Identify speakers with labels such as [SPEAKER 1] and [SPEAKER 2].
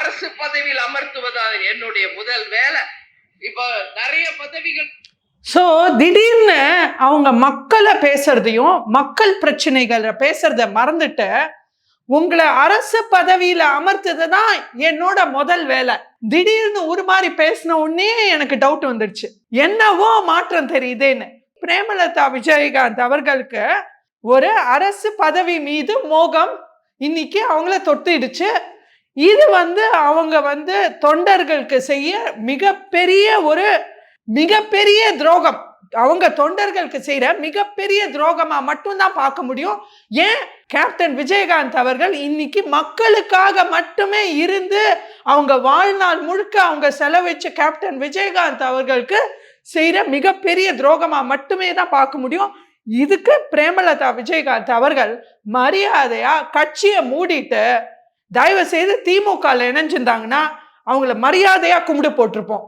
[SPEAKER 1] அரசு பதவியில் அமர்த்துவதான் என்னுடைய முதல் வேலை. இப்போ நிறைய பதவிகள்.
[SPEAKER 2] ஸோ திடீர்னு அவங்க மக்களை பேசுறதையும் மக்கள் பிரச்சனைகளை பேசுறத மறந்துட்டு உங்களை அரசு பதவியில அமர்த்ததுதான் என்னோட முதல் வேலை. திடீர்னு ஒரு மாதிரி பேசின உடனே எனக்கு டவுட் வந்துடுச்சு, என்னவோ மாற்றம் தெரியுதேன்னு. பிரேமலதா விஜயகாந்த் அவர்களுக்கு ஒரு அரசு பதவி மீது மோகம் இன்னைக்கு அவங்கள தொட்டிடுச்சு. இது அவங்க தொண்டர்களுக்கு செய்ய மிகப்பெரிய துரோகம். அவங்க தொண்டர்களுக்கு செய்யற மிகப்பெரிய துரோகமா மட்டும்தான் பார்க்க முடியும். ஏன் கேப்டன் விஜயகாந்த் அவர்கள் இன்னைக்கு மக்களுக்காக மட்டுமே இருந்து அவங்க வாழ்நாள் முழுக்க அவங்க செலவழிச்ச கேப்டன் விஜயகாந்த் அவர்களுக்கு செய்யற மிகப்பெரிய துரோகமா மட்டுமே தான் பார்க்க முடியும். இதுக்கு பிரேமலதா விஜயகாந்த் அவர்கள் மரியாதையா கட்சியை மூடிட்டு தயவு செய்து திமுக இணைஞ்சிருந்தாங்கன்னா அவங்கள மரியாதையா கும்பிடு போட்டிருப்போம்.